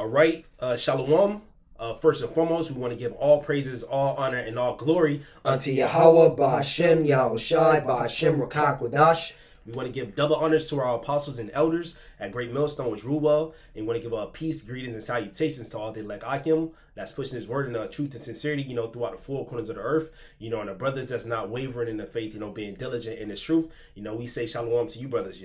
All right, Shalom. First and foremost, we want to give all praises, all honor, and all glory unto Yahweh, Ba'ashem, Yahushai, Ba'ashem, Rakakwadash. We want to give double honors to our apostles and elders at Great Millstone, which rule well. And we want to give peace, greetings, and salutations to all the elect Akim that's pushing his word in truth and sincerity, throughout the four corners of the earth. And the brothers that's not wavering in the faith, being diligent in the truth. We say shalom to you brothers,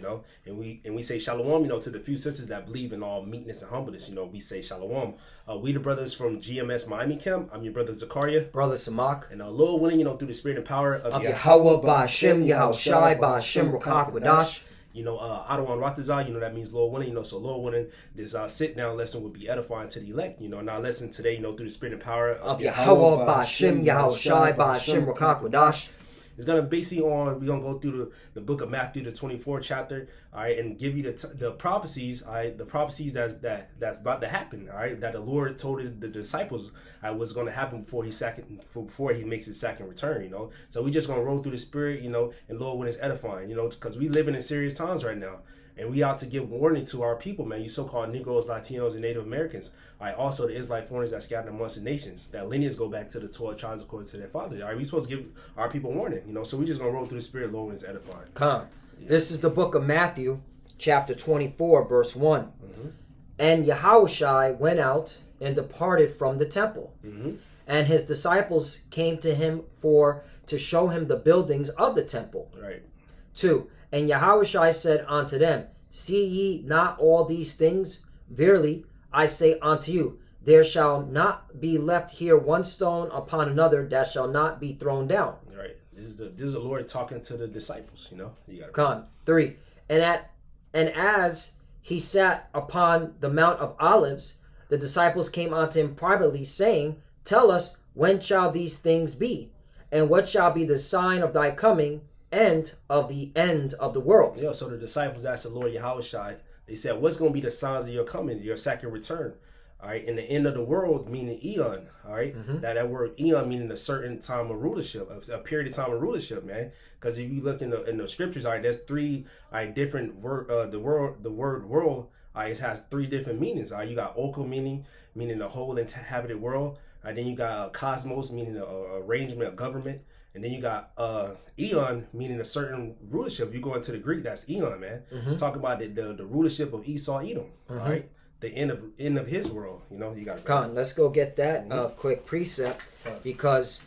and we say shalom, to the few sisters that believe in all meekness and humbleness. We say shalom. We the brothers from GMS Miami Camp. I'm your brother Zakaria. Brother Samak. And Lord willing, through the spirit and power of Yahweh, Ba'ashem, Yahushai, Ba'ashem, Rakakwadash. Adawan Ratazah, that means Lord willing, so Lord willing, this sit-down lesson will be edifying to the elect, and our lesson today, through the spirit and power of Yahweh, Ba'ashem, Yahushai, Ba'ashem, Rakakwadash. It's going to basically we're going to go through the book of Matthew, the 24th chapter, all right, and give you the prophecies, all right, the prophecies that's about to happen, all right, that the Lord told the disciples was going to happen before he makes his second return, So we just going to roll through the spirit, and Lord, when it's edifying, because we living in serious times right now. And we ought to give warning to our people, man. You so-called Negroes, Latinos, and Native Americans. All right, also the Israelite foreigners that scattered amongst the nations. That lineage go back to the 12 tribes according to their father. All right, we supposed to give our people warning, So we just going to roll through the spirit, Lord, when it's edifying. Yeah. This is the book of Matthew, chapter 24, verse 1. Mm-hmm. And Yahushai went out and departed from the temple. Mm-hmm. And his disciples came to him to show him the buildings of the temple. Right. 2. And Yahushai said unto them, See ye not all these things? Verily, I say unto you, there shall not be left here one stone upon another that shall not be thrown down. Right. This is the Lord talking to the disciples. You got Con 3. And as he sat upon the Mount of Olives, the disciples came unto him privately, saying, Tell us, when shall these things be? And what shall be the sign of thy coming? End of the world. Yeah, so the disciples asked the Lord Yahushai, they said, what's going to be the signs of your coming, your second return? All right, in the end of the world, meaning eon, all right? Mm-hmm. That word eon meaning a certain time of rulership, a period of time of rulership, man. Because if you look in the scriptures, all right, there's three different word, the word world, it has three different meanings. All right, you got oko meaning the whole inhabited world. Then you got cosmos, meaning a arrangement, a government. And then you got eon, meaning a certain rulership. You go into the Greek, that's eon, man. Mm-hmm. Talk about the rulership of Esau, Edom, mm-hmm. all right? The end of his world, you got to go. Let's go get that quick precept because,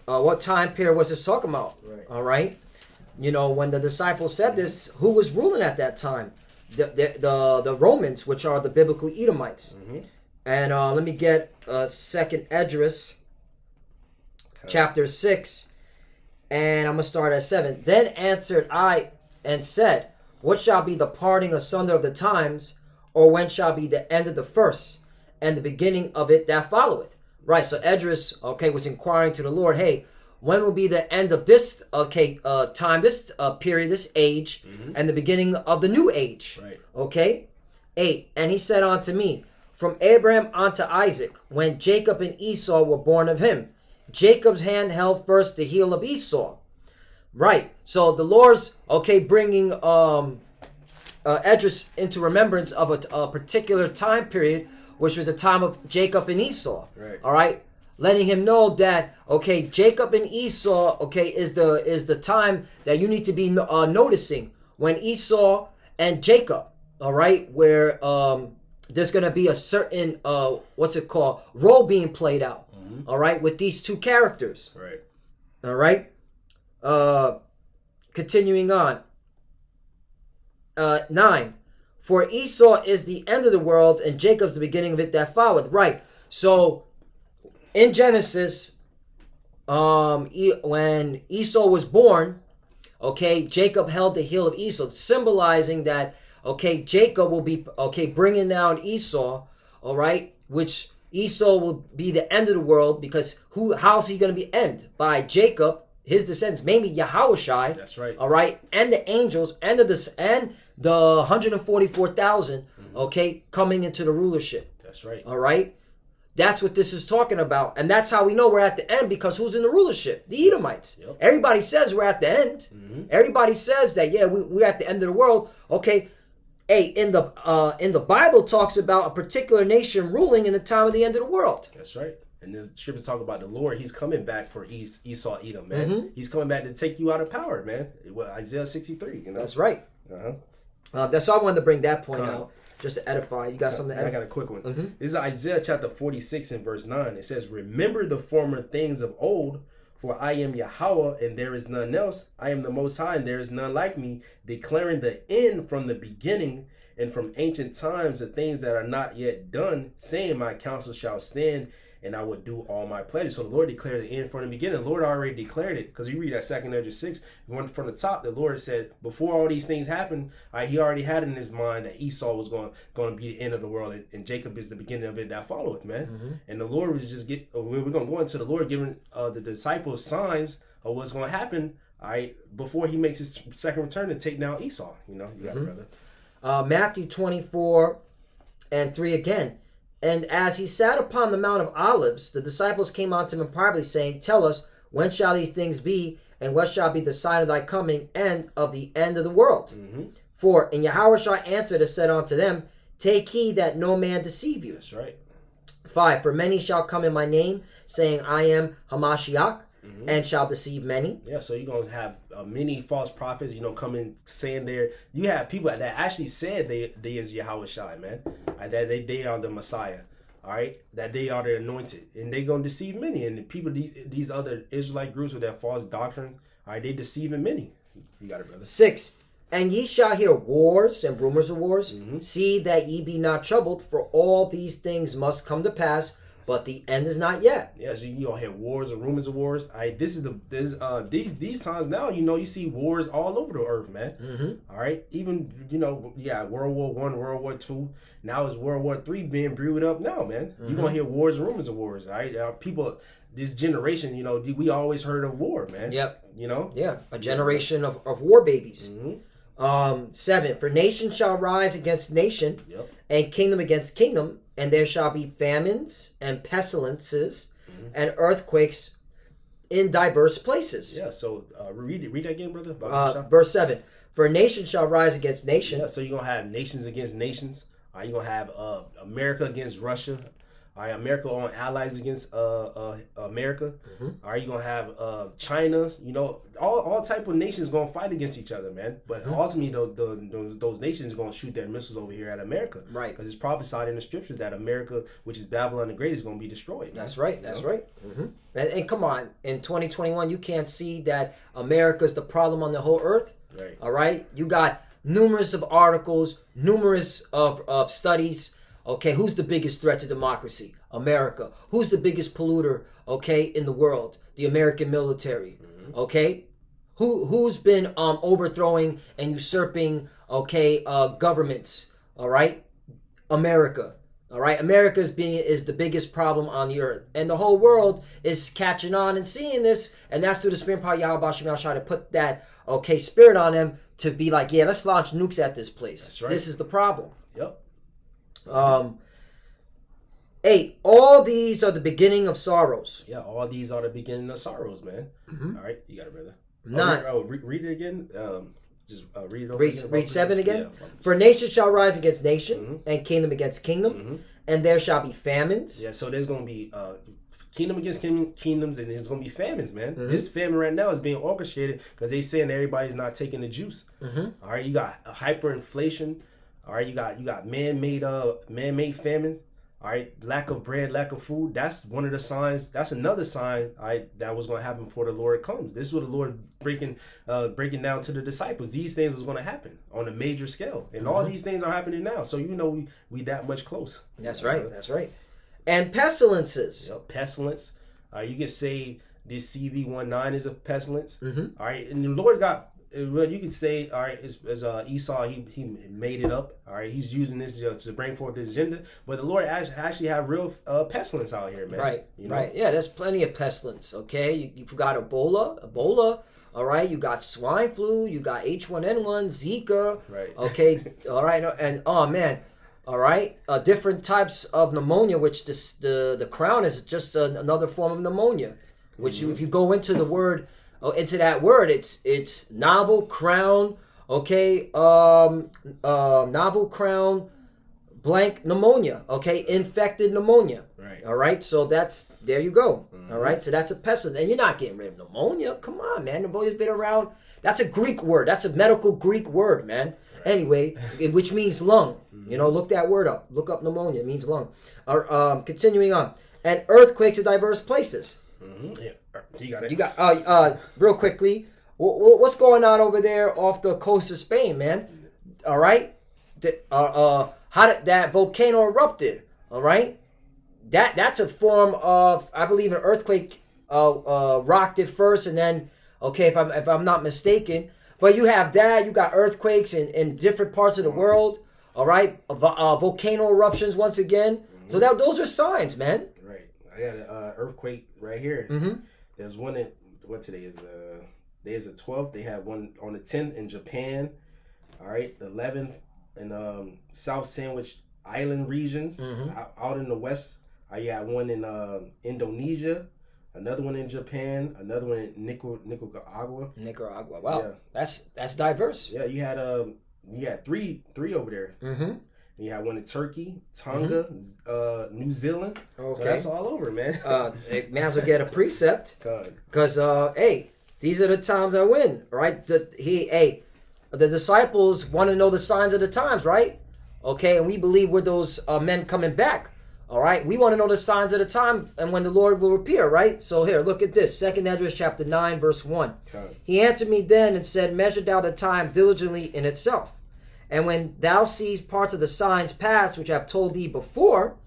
what time period was this talking about? Right. All right? When the disciples said this, who was ruling at that time? The Romans, which are the biblical Edomites. Mm-hmm. And let me get 2nd Esdras, chapter 6, and I'm going to start at 7. Then answered I and said, What shall be the parting asunder of the times, or when shall be the end of the first, and the beginning of it that followeth? Right, so Esdras, was inquiring to the Lord, hey, when will be the end of this time, this period, this age, mm-hmm. and the beginning of the new age? Right. Okay? 8, and he said unto me, From Abraham unto Isaac, when Jacob and Esau were born of him, Jacob's hand held first the heel of Esau. Right. So the Lord's, bringing Esdras into remembrance of a particular time period, which was the time of Jacob and Esau. Right. All right. Letting him know that, Jacob and Esau, is the time that you need to be noticing when Esau and Jacob, all right, where there's going to be a certain, role being played out. Mm-hmm. All right, with these two characters. Right. All right. Continuing on. 9. For Esau is the end of the world, and Jacob's the beginning of it that followeth. Right. So, in Genesis, when Esau was born, Jacob held the heel of Esau, symbolizing that, Jacob will be, bringing down Esau, all right, which Esau will be the end of the world because how's he going to be end? By Jacob, his descendants, maybe Yahushai. That's right. All right, and the angels and the 144,000. Mm-hmm. Coming into the rulership. That's right. All right, that's what this is talking about, and that's how we know we're at the end because who's in the rulership? The Edomites. Yep. Everybody says we're at the end. Mm-hmm. Everybody says that we're at the end of the world. Okay. in the Bible talks about a particular nation ruling in the time of the end of the world. That's right. And the scriptures talk about the Lord. He's coming back for Esau, Edom, man. He's coming back to take you out of power, man. Isaiah 63. You know? That's right. That's why I wanted to bring that point out, just to edify. You got something to edify? I got a quick one. This is Isaiah chapter 46 and verse 9. It says, "Remember the former things of old, for I am Yahweh, and there is none else. I am the Most High, and there is none like me, declaring the end from the beginning, and from ancient times the things that are not yet done, saying my counsel shall stand, and I will do all my pleasures." So the Lord declared the end from the beginning. The Lord already declared it, because you read that 2nd Ezra 6, going from the top, the Lord said, before all these things happened, he already had in his mind that Esau was going to be the end of the world, and Jacob is the beginning of it that followeth, man. And the Lord was just we're going to go into the Lord giving the disciples signs of what's going to happen, before he makes his second return to take down Esau. You know, you got it, brother. Matthew 24 and 3 again. "And as he sat upon the Mount of Olives, the disciples came unto him privately, saying, Tell us, when shall these things be, and what shall be the sign of thy coming, and of the end of the world? And Yahushua answered and said unto them, Take heed that no man deceive you." That's right. 5, "For many shall come in my name, saying, I am Hamashiach, and shall deceive many." Yeah, so you're going to have many false prophets, coming saying you have people that actually said they is Yahweh Shai, man. That they are the Messiah, all right? That they are the anointed. And they're going to deceive many. And the people, these other Israelite groups with their false doctrine, all right, they deceiving many. You got it, brother. 6, "And ye shall hear wars and rumors of wars. See that ye be not troubled, for all these things must come to pass, but the end is not yet." Yeah, so you don't hear wars and rumors of wars. These times now, you see wars all over the earth, man. All right, even World War I, World War II. Now it's World War III being brewed up now, man. You're gonna hear wars and rumors of wars. All right, people, this generation, we always heard of war, man. Yep. Yeah, a generation of war babies. 7, "For nation shall rise against nation, and kingdom against kingdom, and there shall be famines and pestilences and earthquakes in diverse places." Yeah, so read that again, brother. Verse 7, "For nation shall rise against nation." Yeah, so you're going to have nations against nations. You're going to have America against Russia. All right, America on allies against America. All right, you're going to have China. All type of nations going to fight against each other, man. But ultimately, those nations are going to shoot their missiles over here at America. Right. Because it's prophesied in the scriptures that America, which is Babylon the Great, is going to be destroyed. Man. That's right. That's right. And come on, in 2021, you can't see that America's the problem on the whole earth. Right. All right? You got numerous of articles, numerous of studies. Okay, who's the biggest threat to democracy? America. Who's the biggest polluter, in the world? The American military. Okay? Who's been overthrowing and usurping, governments? All right? America. All right? America is the biggest problem on the earth. And the whole world is catching on and seeing this, and that's through the spirit of power Yahweh Shem trying to put that, spirit on them to be like, yeah, let's launch nukes at this place. That's right. This is the problem. Yep. 8, "All these are the beginning of sorrows." Yeah, all these are the beginning of sorrows, man. All right, you got it, brother. 9. Read it again. Just read it over Read again. 7 again. Yeah. "For nation shall rise against nation, and kingdom against kingdom, and there shall be famines." Yeah, so there's going to be kingdom against kingdoms, and there's going to be famines, man. This famine right now is being orchestrated because they saying everybody's not taking the juice. All right, you got hyperinflation. All right, you got man-made famine. All right, lack of bread, lack of food. That's one of the signs. That's another sign that was going to happen before the Lord comes. This is what the Lord breaking down to the disciples. These things was going to happen on a major scale, and all these things are happening now. So we that much close. That's right. That's right. And pestilences. Pestilence. You can say this CV-19 is a pestilence. All right, and the Lord got. Well, you could say, all right, as Esau, he made it up. All right, he's using this to bring forth his agenda. But the Lord actually have real pestilence out here, man. Right, right. Yeah, there's plenty of pestilence, okay? You forgot Ebola. All right, you got swine flu, you got H1N1, Zika. Right. Okay, all right, and oh man, all right, different types of pneumonia, which the crown is just another form of pneumonia. Which if you go into the word, into that word, it's novel crown. Okay, novel crown blank pneumonia. Okay, infected pneumonia. Right. All right, so there you go. All right, so that's a pestilence, and you're not getting rid of pneumonia. Come on, man. Pneumonia's been around. That's a Greek word. That's a medical Greek word, man. Right. Anyway, which means lung. You know, look that word up. Look up pneumonia. It means lung. Continuing on, and earthquakes in diverse places. Yeah, you got it. You got real quickly. What's going on over there off the coast of Spain, man? All right, how did that volcano erupted? All right, that's a form of, I believe, an earthquake. Rocked it first, and then if I'm not mistaken, but you have that. You got earthquakes in different parts of the world. All right, volcano eruptions once again. Mm-hmm. So those are signs, man. Right. I got an earthquake right here. Mm-hmm. There's one at today is today is the 12th. They have one on the 10th in Japan. All right, the 11th in South Sandwich Island regions. Mm-hmm. Out in the west. You got one in Indonesia. Another one in Japan. Another one in Nicaragua. Nicaragua. Wow, yeah. That's diverse. Yeah, you had three over there. Mm-hmm. You had one in Turkey, Tonga, New Zealand. Okay, so that's all over, man. May as well get a precept, because hey, these are the times I win, right? The disciples want to know the signs of the times, right? Okay, and we believe we're those men coming back. All right, we want to know the signs of the time and when the Lord will appear, right? So here, look at this. 2 Esdras chapter 9, verse 1. Okay. He answered me then and said, measure thou the time diligently in itself. And when thou seest parts of the signs past, which I've told thee before,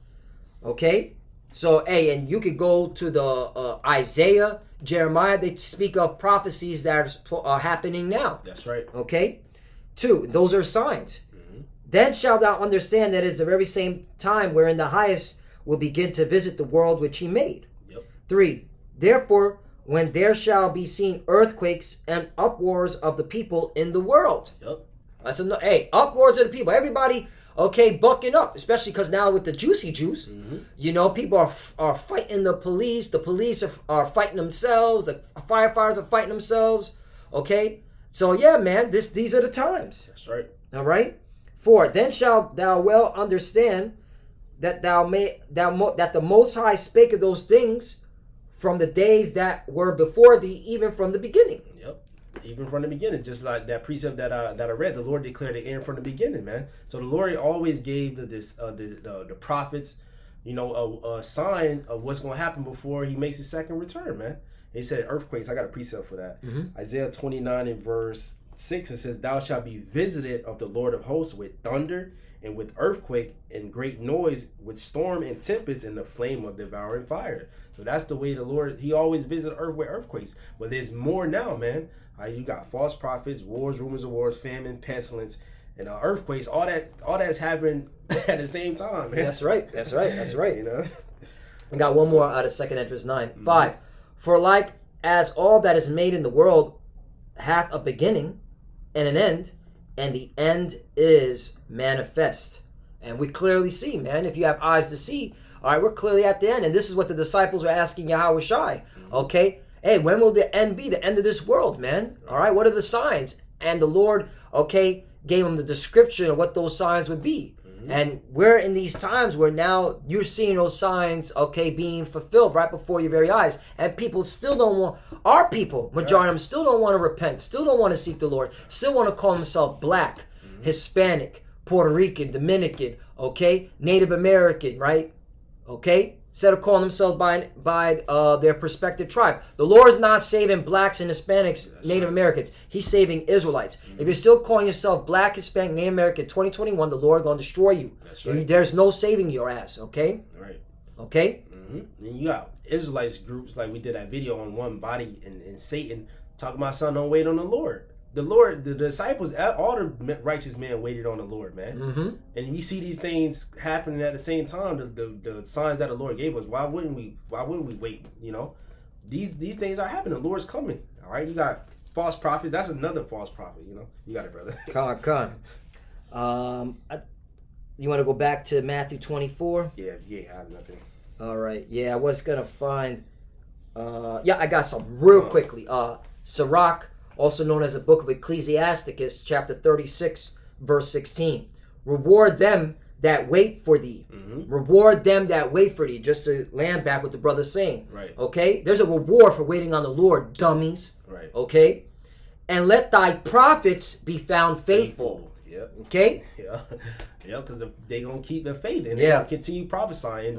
okay? So, and you could go to the Isaiah, Jeremiah. They speak of prophecies that are happening now. That's right. Okay? 2, those are signs. Then shalt thou understand that it is the very same time wherein the highest will begin to visit the world which he made. Yep. 3, therefore, when there shall be seen earthquakes and uproars of the people in the world. Yep. That's uproars of the people. Everybody, bucking up, especially because now with the juicy juice, people are fighting the police. The police are fighting themselves. The firefighters are fighting themselves. Okay, so yeah, man, these are the times. That's right. All right. 4, then shalt thou well understand that that the Most High spake of those things from the days that were before thee, even from the beginning. Yep, even from the beginning, just like that precept that I read. The Lord declared it in from the beginning, man. So the Lord always gave the prophets, a sign of what's going to happen before He makes His second return, man. He said earthquakes. I got a precept for that. Mm-hmm. Isaiah 29 and verse 6, it says, thou shalt be visited of the Lord of hosts with thunder and with earthquake and great noise, with storm and tempest and the flame of devouring fire. So that's the way the Lord, He always visits earth with earthquakes. But there's more now, man. You got false prophets, wars, rumors of wars, famine, pestilence, and earthquakes. All that's happening at the same time, man. That's right. I got one more out of 2 Esdras 9. 5, for like as all that is made in the world hath a beginning and an end, and the end is manifest. And we clearly see, man, if you have eyes to see, all right, we're clearly at the end. And this is what the disciples are asking Yahweh Shai. Okay, hey, when will the end be? The end of this world, man. All right, what are the signs? And the Lord, gave them the description of what those signs would be. And we're in these times where now you're seeing those signs, being fulfilled right before your very eyes. And people still don't want, our people, majority of them, still don't want to repent, still don't want to seek the Lord, still want to call themselves black, Hispanic, Puerto Rican, Dominican, Native American, right? Instead of calling themselves by their respective tribe. The Lord is not saving blacks and Hispanics, Native Americans. He's saving Israelites. If you're still calling yourself black, Hispanic, Native American, 2021, the Lord is going to destroy you. That's right. There's no saving your ass, okay? Right. Okay? And you got Israelites groups, like we did that video on one body and Satan, talking about son, don't wait on the Lord. The Lord, the disciples, all the righteous men waited on the Lord, man. And we see these things happening at the same time. The signs that the Lord gave us. Why wouldn't we wait? These things are happening. The Lord's coming. All right. You got false prophets. That's another false prophet. You got it, brother. Con. You want to go back to Matthew 24? Yeah. I have nothing. All right. Yeah, I was gonna find. I got some real quickly. Sirach also known as the book of Ecclesiasticus, chapter 36, verse 16. Reward them that wait for thee. Reward them that wait for thee. Just to land back with the brother saying. Right. Okay? There's a reward for waiting on the Lord, dummies. Right. Okay? And let thy prophets be found faithful. Yep. Okay? Yeah. Yeah, because they're going to keep their faith and they're going to continue prophesying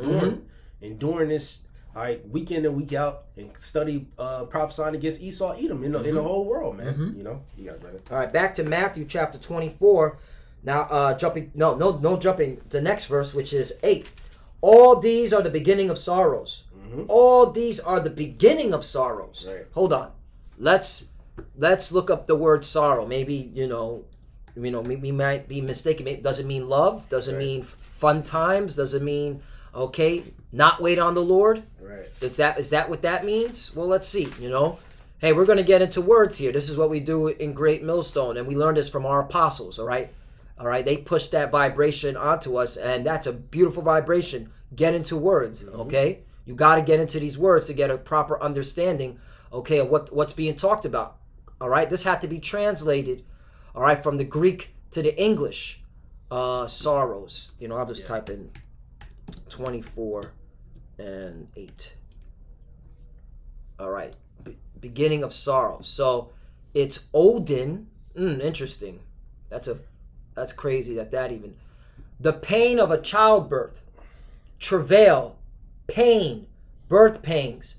and during this, all right, week in and week out, and study prophesying against Esau, Edom in the whole world, man. You know, you got it, brother. All right, back to Matthew chapter 24. Now, jumping, no jumping. The next verse, which is 8. All these are the beginning of sorrows. All these are the beginning of sorrows. Right. Hold on. Let's look up the word sorrow. Maybe we might be mistaken. Maybe does it mean love? Does it mean fun times? Does it mean not wait on the Lord? Right. Is that what that means? Well, let's see. Hey, we're going to get into words here. This is what we do in Great Millstone, and we learned this from our apostles. All right. They pushed that vibration onto us, and that's a beautiful vibration. Get into words. Okay. You got to get into these words to get a proper understanding. Okay, of what's being talked about. All right. This had to be translated. All right, from the Greek to the English. Sorrows. I'll just type in 24 and 8. All right. Beginning of sorrow. So it's Odin. Interesting. That's crazy that even. The pain of a childbirth. Travail. Pain. Birth pangs.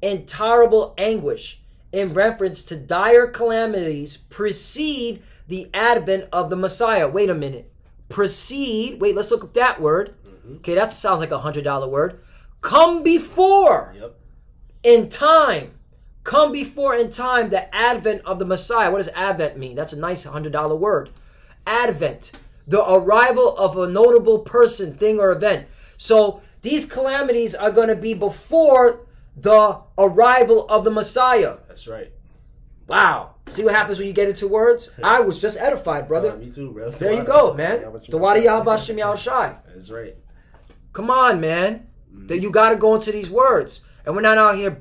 Intolerable anguish. In reference to dire calamities precede the advent of the Messiah. Wait a minute. Precede. Wait, let's look up that word. Okay, that sounds like $100 word. Come before. Yep. In time. Come before in time the advent of the Messiah. What does advent mean? That's a nice $100 word. Advent. The arrival of a notable person, thing, or event. So these calamities are going to be before the arrival of the Messiah. That's right. Wow. See what happens when you get into words? I was just edified, brother. Me too, bro. There you go, man. Dawadi Yabashim Shai. That's right. Come on, man. That you got to go into these words. And we're not out here,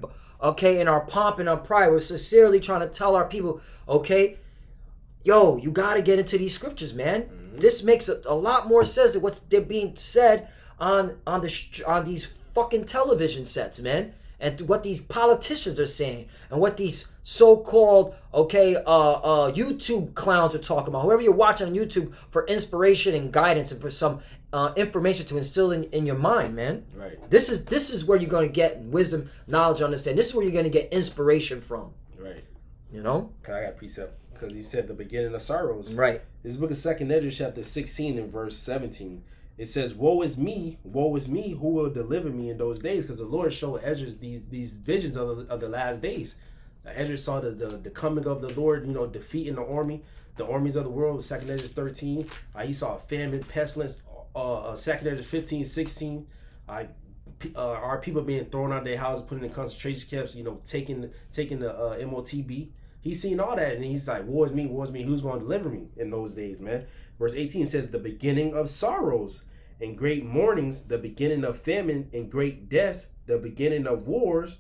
in our pomp and our pride. We're sincerely trying to tell our people, you got to get into these scriptures, man. This makes a lot more sense than what's being said on these fucking television sets, man. And what these politicians are saying, and what these so-called YouTube clowns are talking about. Whoever you're watching on YouTube for inspiration and guidance and for some information to instill in your mind, man. Right. This is where you're going to get wisdom, knowledge, understanding. This is where you're going to get inspiration from. Right. I got a precept because he said the beginning of sorrows. Right. This book of 2nd Ezra chapter 16 and verse 17. It says, woe is me, who will deliver me in those days? Because the Lord showed Ezra these visions of the last days. Ezra saw the coming of the Lord, defeating the armies of the world. 2nd Ezra 13. He saw a famine, pestilence. 2nd Ezra 15, 16. Our people being thrown out of their houses, put in concentration camps, taking the MOTB. He's seen all that, and he's like, woe is me, who's going to deliver me in those days, man? Verse 18 says, the beginning of sorrows and great mournings, the beginning of famine and great deaths, the beginning of wars,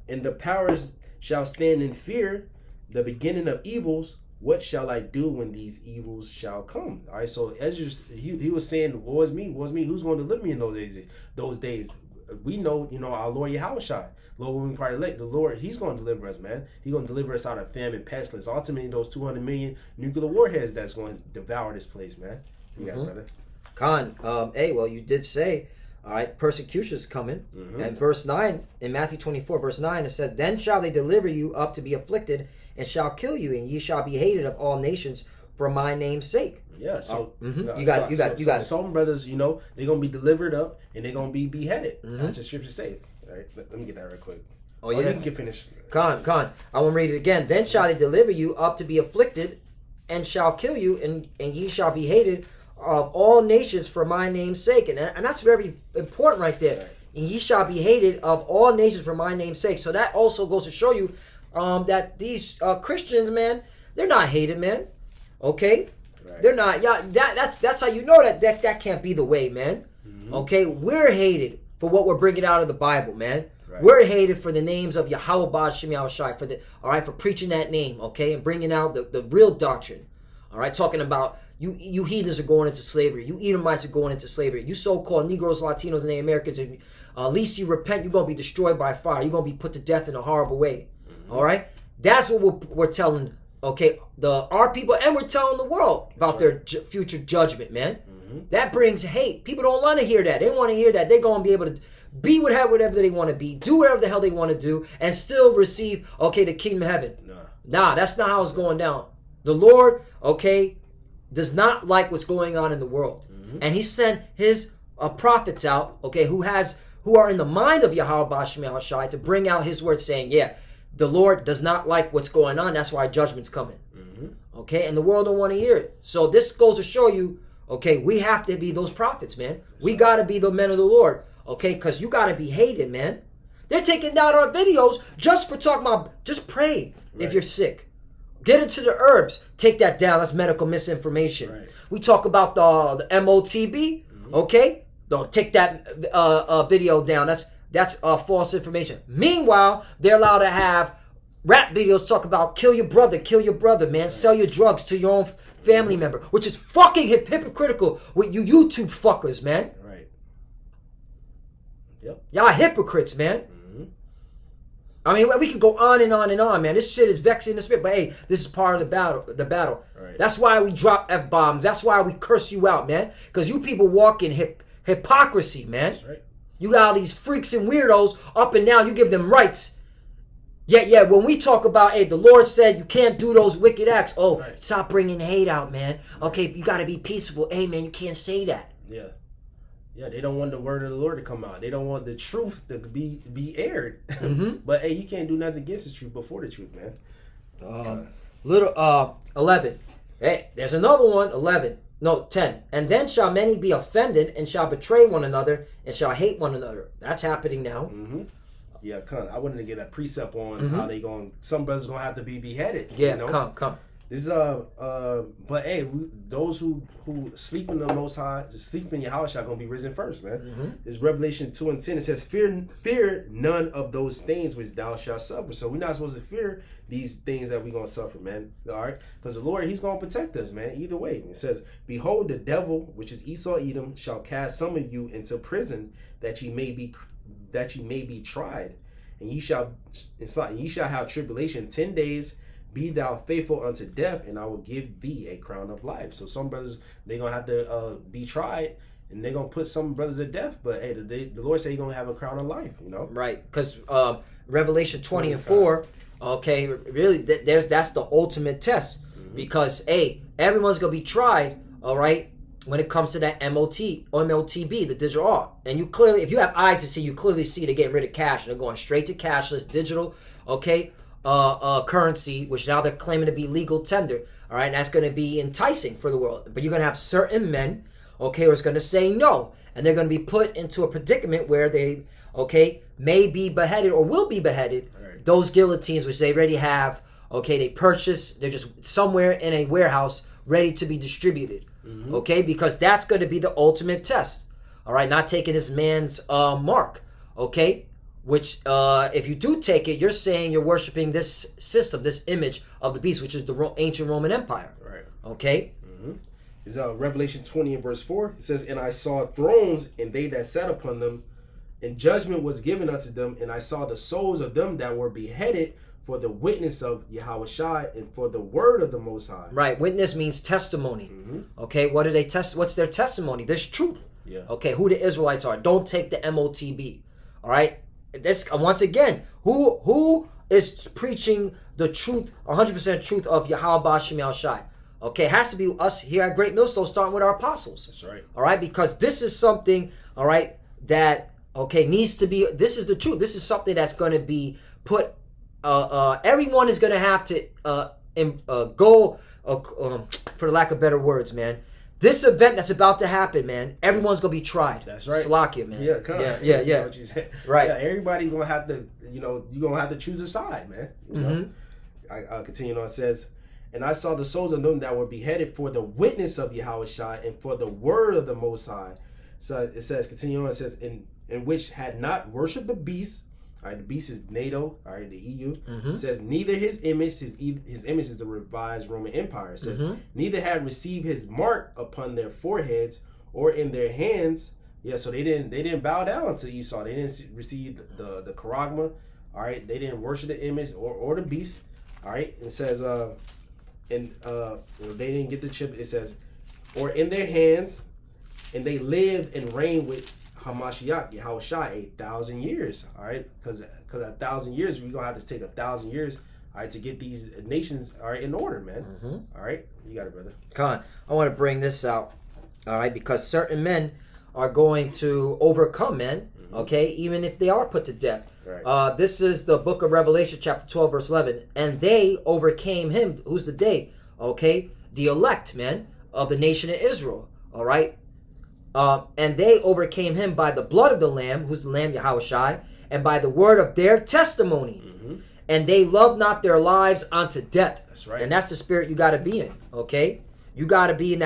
and the powers shall stand in fear, the beginning of evils. What shall I do when these evils shall come? All right, so Ezra, he was saying, woe is me, who's going to deliver me in those days? We know, our Lord Yahushua, Lord, when we part elect, the Lord, he's going to deliver us, man. He's going to deliver us out of famine, pestilence, ultimately those 200 million nuclear warheads that's going to devour this place, man. You got it, brother. Khan, you did say, all right, persecution is coming. And verse 9, in Matthew 24, verse 9, it says, then shall they deliver you up to be afflicted, and shall kill you, and ye shall be hated of all nations for my name's sake. Yeah, so you got it. Some brothers, they're gonna be delivered up and they're gonna be beheaded. That's what scripture say. All right, let me get that real quick. Oh yeah, you can get finished. Khan, I want to read it again. Then shall they deliver you up to be afflicted, and shall kill you, and ye shall be hated of all nations for my name's sake. And that's very important right there. Right. And ye shall be hated of all nations for my name's sake. So that also goes to show you that these Christians, man, they're not hated, man. Okay? Right. They're not. Yeah, that's how you know that can't be the way, man. Okay? We're hated for what we're bringing out of the Bible, man. Right. We're hated for the names of Yahweh Ba'Shem Yahushai, for preaching that name, okay, and bringing out the real doctrine. All right, talking about you heathens are going into slavery. You Edomites are going into slavery. You so-called Negroes, Latinos, and the Americans, at least you repent, you're going to be destroyed by fire. You're going to be put to death in a horrible way. All right? That's what we're telling, okay, our people, and we're telling the world about their future judgment, man. That brings hate. People don't want to hear that. They want to hear that they're going to be able to be whatever they want to be, do whatever the hell they want to do, and still receive, okay, the kingdom of heaven. Nah, that's not how it's going down. The Lord, okay, does not like what's going on in the world. And he sent his prophets out, okay, who are in the mind of Yahweh Ba'Shem Yahushai to bring out his word saying, yeah, the Lord does not like what's going on. That's why judgment's coming. Okay, and the world don't want to hear it. So this goes to show you, okay, we have to be those prophets, man. We got to be the men of the Lord, okay, because you got to be hated, man. They're taking down our videos just for talking about, just pray if you're sick. Get into the herbs. Take that down. That's medical misinformation. Right. We talk about the MOTB, okay? Don't take that video down. That's false information. Meanwhile, they're allowed to have rap videos talk about kill your brother, man. Sell your drugs to your own family member, which is fucking hypocritical with you YouTube fuckers, man. Right. Yep. Y'all hypocrites, man. I mean, we could go on and on and on, man. This shit is vexing the spirit, but hey, this is part of the battle. Right. That's why we drop F-bombs. That's why we curse you out, man. Because you people walk in hypocrisy, man. That's right. You got all these freaks and weirdos up and down. You give them rights. Yeah, when we talk about, hey, the Lord said you can't do those wicked acts. Oh, stop bringing hate out, man. Okay, you got to be peaceful. Hey, man, you can't say that. Yeah, they don't want the word of the Lord to come out. They don't want the truth to be aired. But hey, you can't do nothing against the truth before the truth, man. 11. Hey, there's another one. 11. No, 10. And then shall many be offended and shall betray one another and shall hate one another. That's happening now. Yeah, I wanted to get a precept on how they some brothers gonna have to be beheaded. Yeah, you know? come. This is but hey, those who sleep in the Most High, sleep in Yahweh shall gonna be risen first, man. It's Revelation 2:10. It says, "Fear none of those things which thou shalt suffer." So we're not supposed to fear these things that we're gonna suffer, man. All right, because the Lord, He's gonna protect us, man. Either way, it says, "Behold, the devil, which is Esau Edom, shall cast some of you into prison, that ye may be tried, and ye shall have tribulation 10 days." Be thou faithful unto death, and I will give thee a crown of life. So some brothers, they're going to have to be tried, and they're going to put some brothers to death. But hey, the Lord said He's going to have a crown of life, you know? Right, because Revelation 20 and 4, okay, really, that's the ultimate test. Because, hey, everyone's going to be tried, all right, when it comes to that MOTB, the digital art. And you clearly, if you have eyes to see, you clearly see they're getting rid of cash. They're going straight to cashless, digital, okay? Currency, which now they're claiming to be legal tender. All right, and that's going to be enticing for the world. But you're going to have certain men, okay, who's going to say no, and they're going to be put into a predicament where they, okay, may be beheaded or will be beheaded. Right. Those guillotines, which they already have, okay, they purchase, they're just somewhere in a warehouse ready to be distributed. Okay, because that's going to be the ultimate test. All right, not taking this man's mark. Okay. Which, if you do take it, you're saying you're worshiping this system, this image of the beast, which is the ancient Roman Empire. Right. Okay? It's Revelation 20 and verse 4. It says, "And I saw thrones, and they that sat upon them, and judgment was given unto them, and I saw the souls of them that were beheaded for the witness of Yahweh Shai and for the word of the Most High." Right. Witness means testimony. Okay, what do they test? What's their testimony? There's truth. Yeah. Okay, who the Israelites are. Don't take the MOTB. All right? This once again, who is preaching the truth, 100% truth of Yahweh Ba'Shem Yahushai? Okay, it has to be us here at Great Millstone, starting with our apostles. That's right. All right, because this is something, all right, that needs to be. This is the truth. This is something that's going to be put. Everyone is going to have to go, for the lack of better words, man. This event that's about to happen, man, everyone's going to be tried. That's right. Salakia, man. Yeah. Yeah. What you said. Right. Yeah, everybody going to have to, you're going to have to choose a side, man. You know? I continue on. It says, "And I saw the souls of them that were beheaded for the witness of Yahweh Shai and for the word of the Most High." So it says, continue on, it says, in which had not worshipped the beast, All right, the beast is NATO. All right, the EU. Mm-hmm. It says neither his image is the revised Roman Empire. It says neither had received his mark upon their foreheads or in their hands. Yeah, so they didn't bow down to Esau. They didn't receive the charagma. All right, they didn't worship the image or the beast. All right, it says they didn't get the chip. It says or in their hands, and they lived and reigned with Hamashiach, Yahushua, 1,000 years. All right, because 1,000 years, we're gonna have to take 1,000 years, all right, to get these nations, all right, in order, man. All right, you got it, brother. Con, I want to bring this out, all right, because certain men are going to overcome, man. Okay, even if they are put to death. Right. This is the book of Revelation, chapter 12, verse 11, and they overcame him. Who's the they? Okay, the elect, man, of the nation of Israel. All right. And they overcame him by the blood of the Lamb, who's the Lamb, Yahushua, and by the word of their testimony. And they loved not their lives unto death. That's right. And that's the spirit you got to be in, okay? You got to be in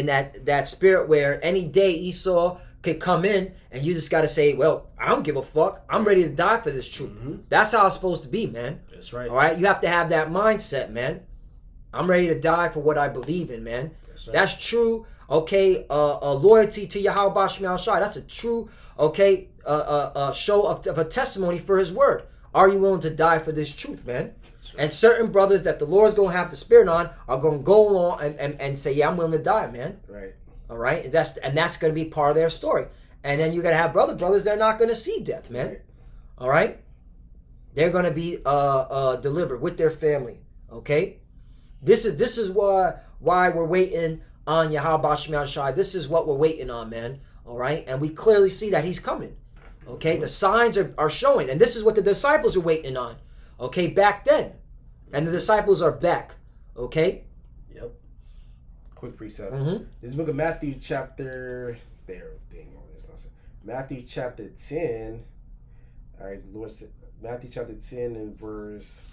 that spirit where any day Esau could come in and you just got to say, well, I don't give a fuck. I'm ready to die for this truth. That's how it's supposed to be, man. That's right. All right? You have to have that mindset, man. I'm ready to die for what I believe in, man. That's right. That's true. Okay, loyalty to Yahweh Bashim Shai. That's a true, okay, show of a testimony for his word. Are you willing to die for this truth, man? Right. And certain brothers that the Lord's going to have the spirit on are going to go along and say, yeah, I'm willing to die, man. Right. All right? And that's going to be part of their story. And then you're going to have brothers that are not going to see death, man. Right. All right? They're going to be delivered with their family, okay? This is why we're waiting on Yahweh Shemiah Shai. This is what we're waiting on, man. All right? And we clearly see that he's coming. Okay? The signs are showing. And this is what the disciples are waiting on. Okay? Back then. And the disciples are back. Okay? Yep. Quick precept. This book of Matthew chapter... Matthew chapter 10. All right, Lord said, Matthew chapter 10 and verse...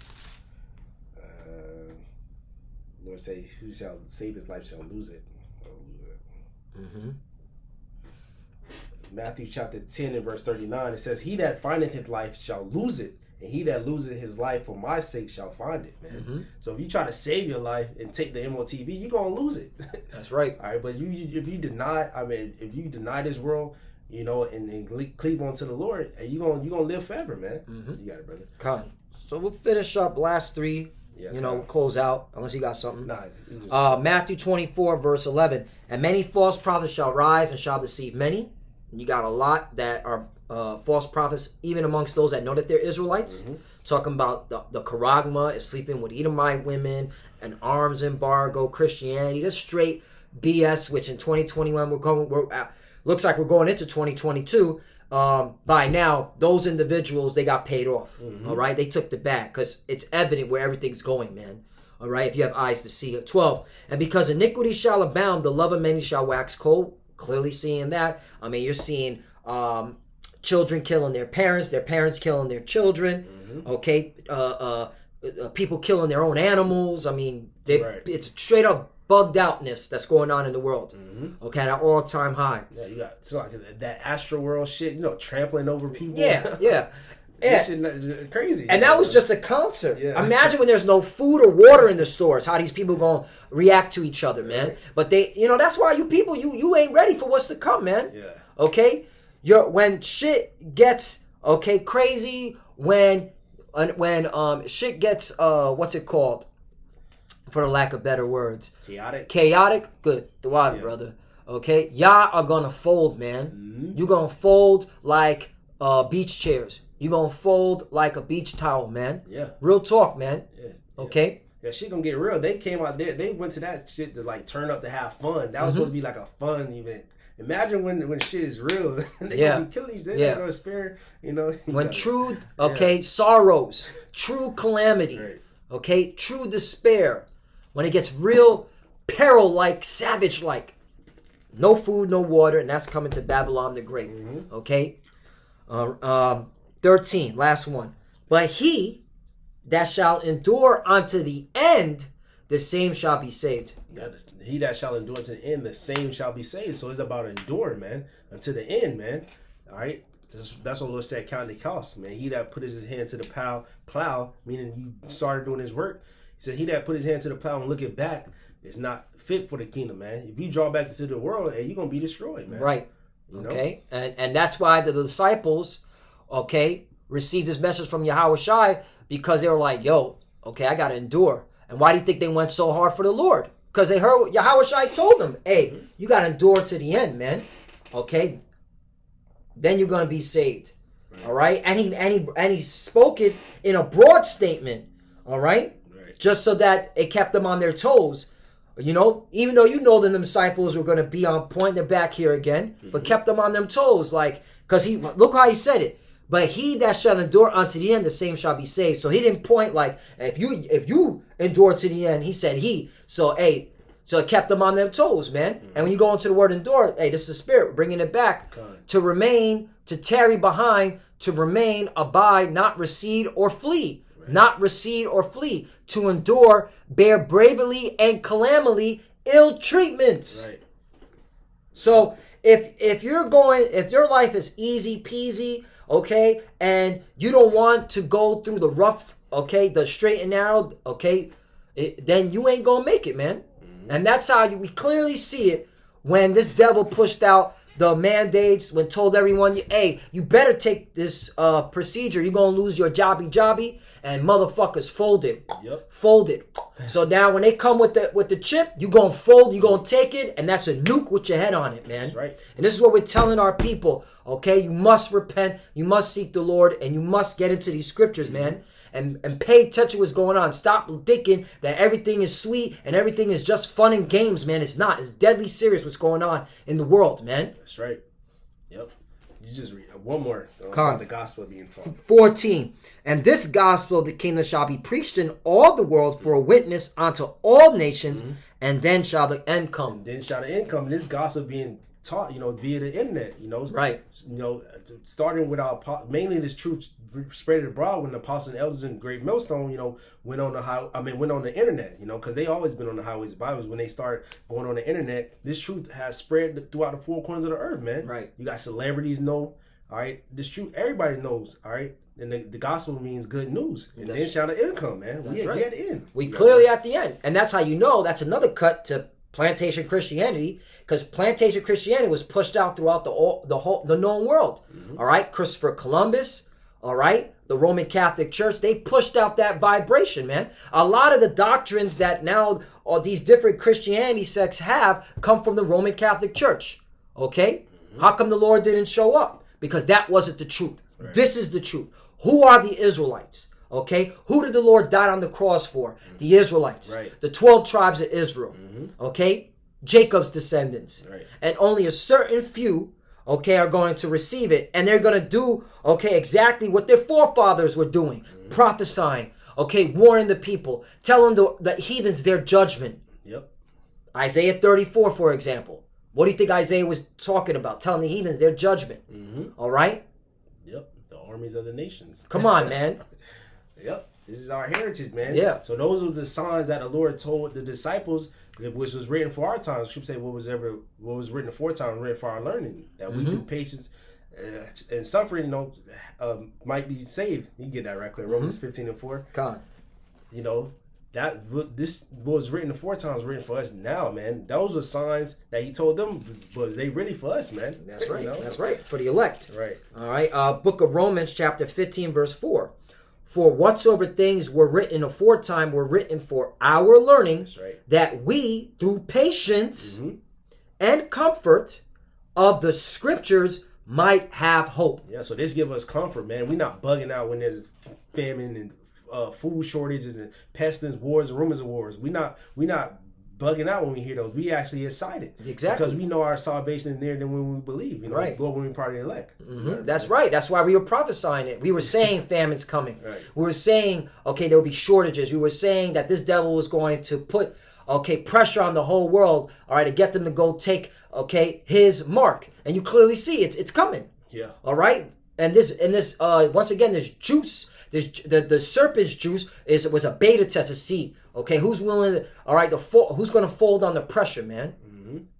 Lord say, who shall save his life shall lose it. Matthew chapter 10 and verse 39, it says, he that findeth his life shall lose it, and he that loseth his life for my sake shall find it, man. So if you try to save your life and take the MOTV, you're going to lose it. That's right. All right, but if you deny this world, you know, and cleave onto the Lord, and you're gonna live forever, man. You got it, brother. Con. So we'll finish up last three. Yeah, we'll close out, unless you got something. Nah, Matthew 24, verse 11. And many false prophets shall rise and shall deceive many. And you got a lot that are false prophets, even amongst those that know that they're Israelites. Talking about the charagma is sleeping with Edomite women, an arms embargo, Christianity. That's straight BS, which in 2021 looks like we're going into 2022. By now, those individuals, they got paid off. All right, they took the bag because it's evident where everything's going, man. All right, if you have eyes to see it. 12, and because iniquity shall abound, the love of many shall wax cold. Clearly seeing that. I mean, you're seeing children killing their parents killing their children. Okay, people killing their own animals. I mean, it's straight up bugged outness that's going on in the world. Okay, at an all-time high. Yeah, you got like that astral world shit, you know, trampling over people. Yeah. This shit is crazy. And that was just a concert. Yeah. Imagine when there's no food or water in the stores, how these people gonna react to each other, man. Right. But they, you know, that's why you people, you ain't ready for what's to come, man. Yeah. Okay? When shit gets crazy, when shit gets what's it called? For the lack of better words. Chaotic? Good. The water, brother. Okay? Y'all are gonna fold, man. You're gonna fold like beach chairs. You're gonna fold like a beach towel, man. Yeah. Real talk, man. Yeah. Okay? Yeah, shit gonna get real. They came out there, they went to that shit to like turn up to have fun. That was supposed to be like a fun event. Imagine when shit is real. They gonna be killing you. They're not gonna spare, you know. When true, sorrows, true calamity, true despair, when it gets real peril-like, savage-like, no food, no water, and that's coming to Babylon the Great. Okay? 13, last one. But he that shall endure unto the end, the same shall be saved. He that shall endure to the end, the same shall be saved. So it's about enduring, man, until the end, man. All right? That's what the Lord said, count the cost, man. He that put his hand to the plow, meaning you started doing his work. He said, he that put his hand to the plow and look it back is not fit for the kingdom, man. If you draw back into the world, hey, you're going to be destroyed, man. Right. You know? Okay. And that's why the disciples, okay, received this message from Yahweh Shai, because they were like, yo, okay, I got to endure. And why do you think they went so hard for the Lord? Because they heard what Yahweh Shai told them. Hey, you got to endure to the end, man. Okay? Then you're going to be saved. All right? And he spoke it in a broad statement. All right? Just so that it kept them on their toes. You know, even though you know that the disciples were going to be on point, they're back here again, but kept them on them toes, like, because look how he said it. But he that shall endure unto the end, the same shall be saved. So he didn't point like, if you endure to the end, he said he. So hey, so it kept them on them toes, man. And when you go into the word endure, hey, this is the spirit bringing it back to remain, to tarry behind, to remain, abide, not recede or flee. Not recede or flee, to endure, bear bravely and calamity, ill treatments. Right. So if your life is easy peasy, okay, and you don't want to go through the rough, okay, the straight and narrow, okay, then you ain't gonna make it, man. And that's how we clearly see it when this devil pushed out the mandates, when told everyone, hey, you better take this procedure, you're gonna lose your jobby. And motherfuckers folded. Yep. Folded. So now when they come with the chip, you gonna fold, you gonna take it, and that's a nuke with your head on it, man. That's right. And this is what we're telling our people. Okay, you must repent, you must seek the Lord, and you must get into these scriptures, man. And pay attention to what's going on. Stop thinking that everything is sweet and everything is just fun and games, man. It's not. It's deadly serious what's going on in the world, man. That's right. Yep. You just read one more about the gospel being taught. 14. And this gospel of the kingdom shall be preached in all the world for a witness unto all nations, and then shall the end come. And then shall the end come. This gospel being taught, via the internet, Right. Starting with mainly this truth spread abroad when the apostles and elders in Great Millstone, went on the internet, because they always been on the highways of Bibles. When they start going on the internet, this truth has spread throughout the four corners of the earth, man. Right. You got celebrities know, all right. This truth everybody knows, all right. And the gospel means good news. And then shall the end come, man. We at the end. We clearly at the end. And that's how you know that's another cut to plantation Christianity, because plantation Christianity was pushed out throughout the known world. All right, Christopher Columbus, all right, the Roman Catholic Church, they pushed out that vibration, man. A lot of the doctrines that now all these different Christianity sects have come from the Roman Catholic Church. Okay, how come the Lord didn't show up? Because that wasn't the truth. Right. This is the truth. Who are the Israelites? Okay, who did the Lord die on the cross for? The Israelites, right. The 12 tribes of Israel. Okay, Jacob's descendants, right. And only a certain few, okay, are going to receive it, and they're going to do, okay, exactly what their forefathers were doing, prophesying, okay, warning the people, telling the heathens their judgment. Yep. Isaiah 34, for example. What do you think Isaiah was talking about? Telling the heathens their judgment. All right. Yep. The armies of the nations. Come on, man. Yep. This is our heritage, man. Yeah. So those were the signs that the Lord told the disciples, which was written for our times. Scripture say what was written aforetime, written for our learning, that we through patience and suffering, might be saved. You get that right quick. Romans 15:4. God. This was written aforetime was written for us now, man. Those are signs that he told them, but they really for us, man. That's right. That's right. For the elect. Right. All right. Book of Romans, chapter 15, verse 4. For whatsoever things were written aforetime were written for our learning, that's right. That we, through patience and comfort of the scriptures, might have hope. Yeah, so this give us comfort, man. We're not bugging out when there's famine and food shortages and pestilence, wars, and rumors of wars. We're not bugging out when we hear those. We actually excited. Exactly. Because we know our salvation is nearer than when we believe. Right. Lord, when we part of the elect. That's right. That's why we were prophesying it. We were saying famine's coming. Right. We were saying, okay, there will be shortages. We were saying that this devil was going to put, okay, pressure on the whole world, all right, to get them to go take, okay, his mark. And you clearly see it's coming. Yeah. All right. And this once again, this juice, the serpent's juice was a beta test to see. Okay, who's willing to, all right, who's going to fold on the pressure, man?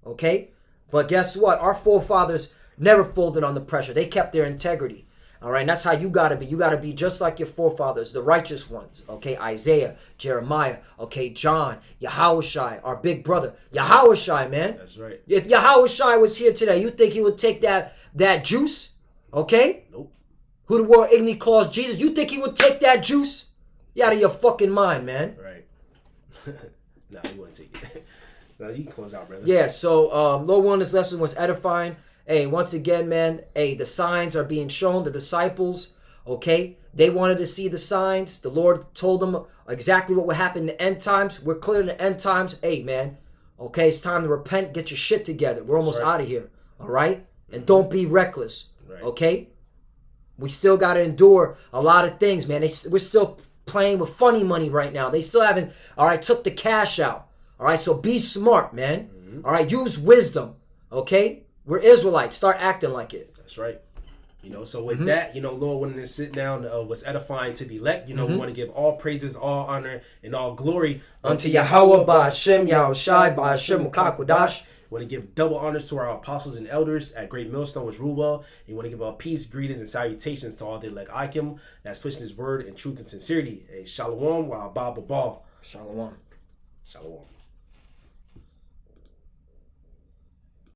Okay? But guess what? Our forefathers, Never folded under pressure. They kept their integrity. All right, and that's how you got to be. You got to be just like your forefathers, the righteous ones. Okay, Isaiah, Jeremiah, okay, John, Yahushai, our big brother. Yahushai, man. That's right. If Yahushai was here today, you think he would take that juice? Okay? Nope. Who the world ignorantly calls Jesus, you think he would take that juice? You out of your fucking mind, man. Right. Nah, he wouldn't take it. No, you can close out, brother. Yeah, so Lord willing, this lesson was edifying. Hey, once again, man, hey, the signs are being shown. The disciples, okay, they wanted to see the signs. The Lord told them exactly what would happen in the end times. We're clear in the end times. Hey, man, okay, it's time to repent. Get your shit together. We're almost out of here, all right? And don't be reckless, okay? We still got to endure a lot of things, man. We're still playing with funny money right now. They still haven't, all right, took the cash out. All right, so be smart, man. All right, use wisdom, okay? We're Israelites. Start acting like it. That's right. You know, so with that, you know, Lord wanted to sit down was edifying to the elect. You know, we want to give all praises, all honor, and all glory unto Yahweh, Ba'ashem, Yahushai, Ba'ashem, Mukakwadash. We want to give double honors to our apostles and elders at Great Millstone, which rule well. You want to give our peace, greetings, and salutations to all the elect Ikim that's pushing his word in truth and sincerity. A shalom, wa ba ba ba. Shalom. Shalom.